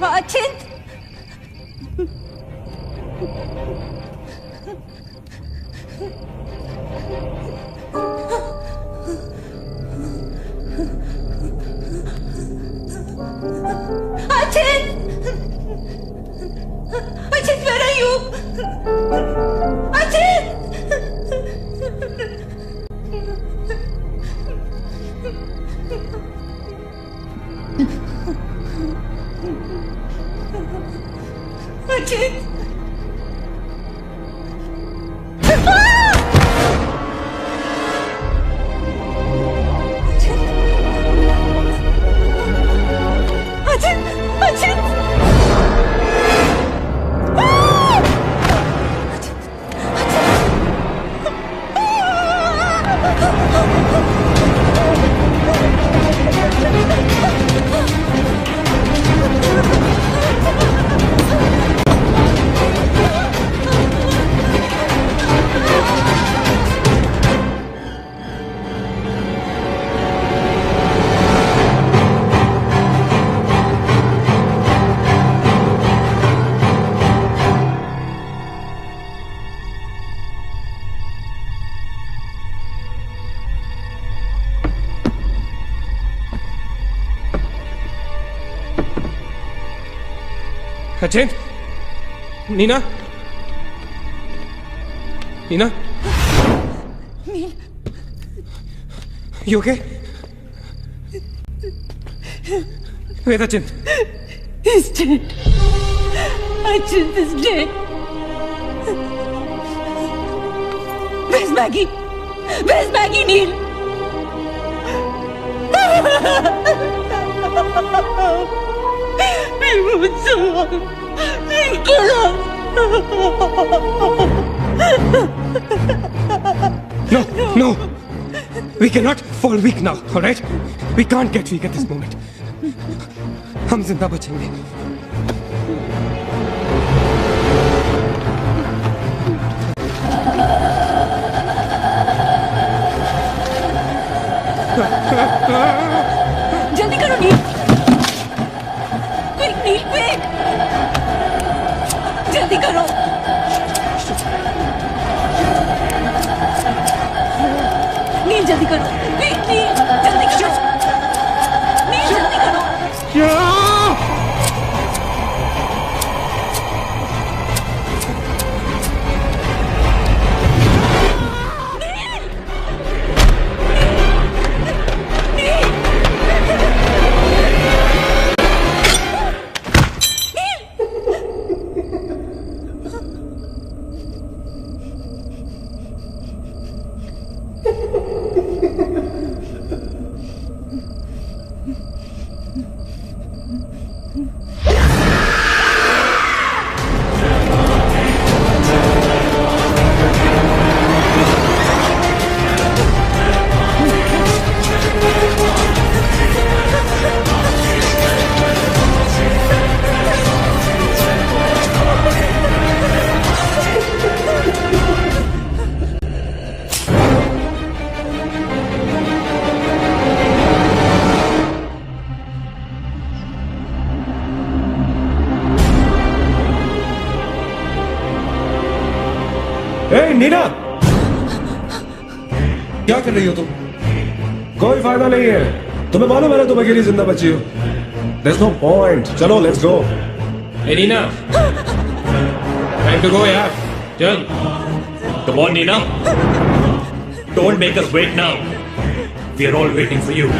अचिंत। Ajit, where are you? Ajit! Ajit! Sachin, Neena, Neena, you okay? Where's Sachin? He's dead. Achin is dead. Where's Maggie? Where's Maggie, Neil? We won't survive. We'll kill us. No. We cannot fall weak now, all right? We can't get weak at this moment. हम जिंदा बचेंगे. जल्दी करो नील. क्विक नील, क्विक. जल्दी करो. नील जल्दी करो. क्विक नील, जल्दी करो. नील जल्दी करो. नीना, क्या कर रही हो तुम? कोई फायदा नहीं है. तुम्हें मालूम है ना तुम अकेली जिंदा बची हो. There's no point. चलो let's go. Hey Nina, time to go यार. चल. Come on, Nina. Don't make us wait now. We are all waiting for you.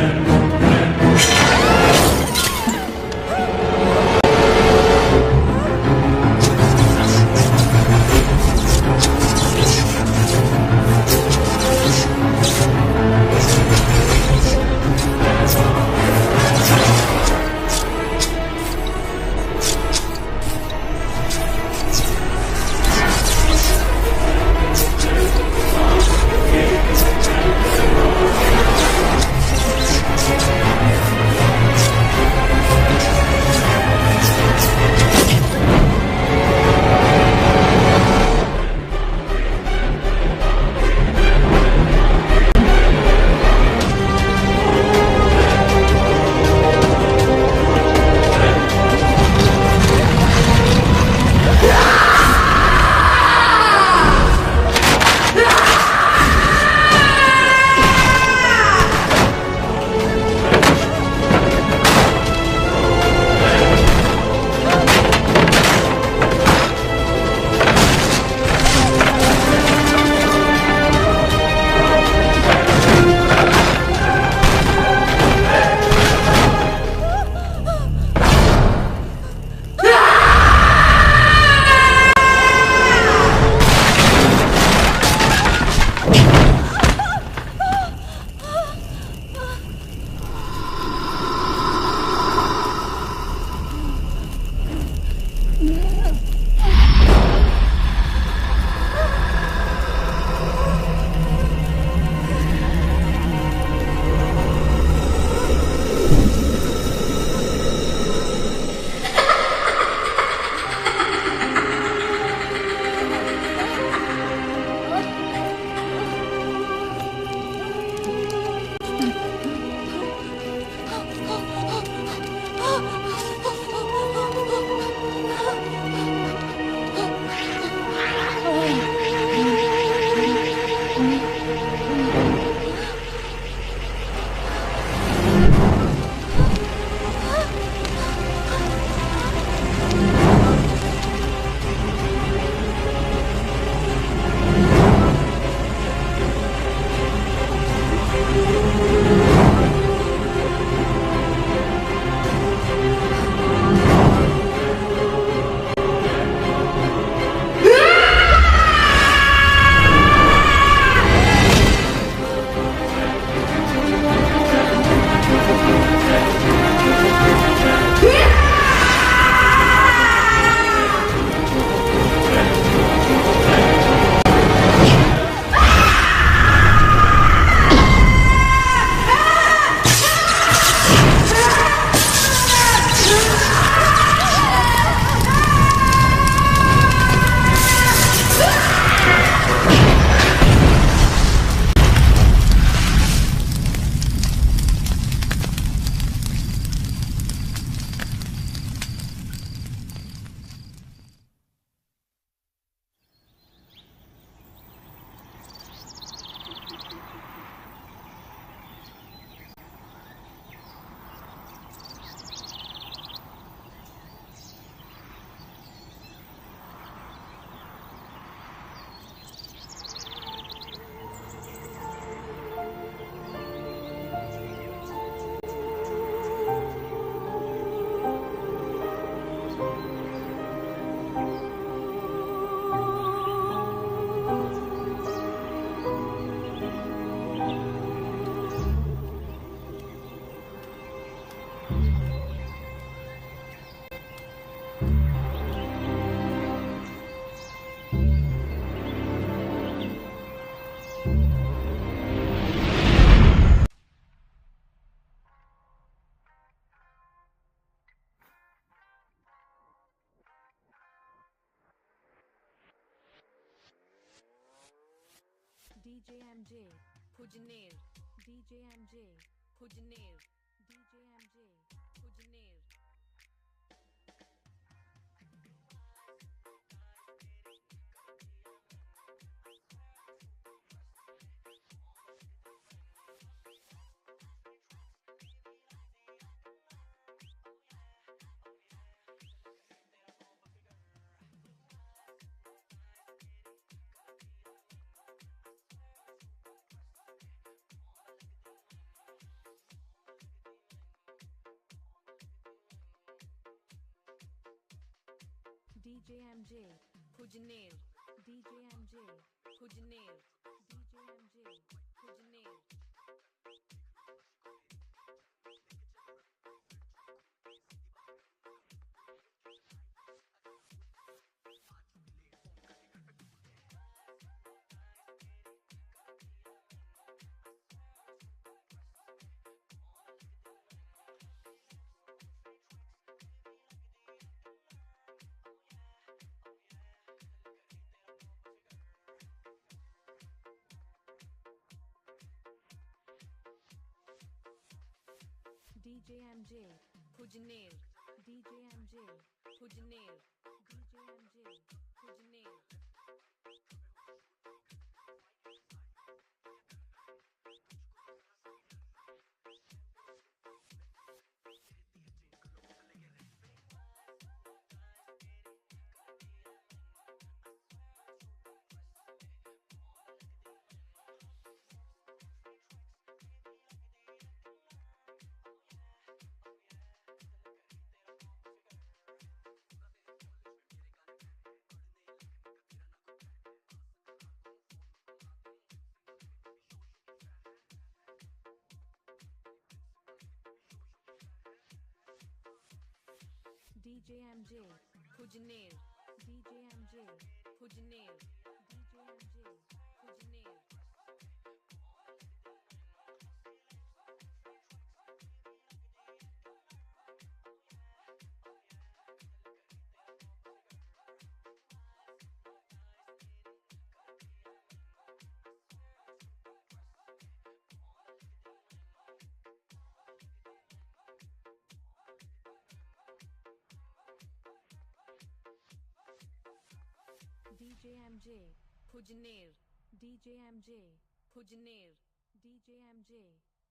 DJ MJ, Pujner, DJ MJ, Pujner, DJ MJ, Pujner. DJ MJ, Pujner, DJ MJ, Pujner, DJ MJ, Pujner. DJ MJ, Pujner, DJ MJ, Pujner, DJ MJ, Pujner. DJ MJ, Pujner, DJ MJ, Pujner, DJ MJ, Pujner. DJ MJ, Pujner, DJ MJ, Pujner, DJ MJ,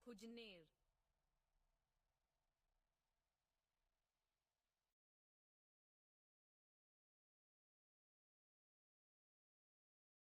Pujner.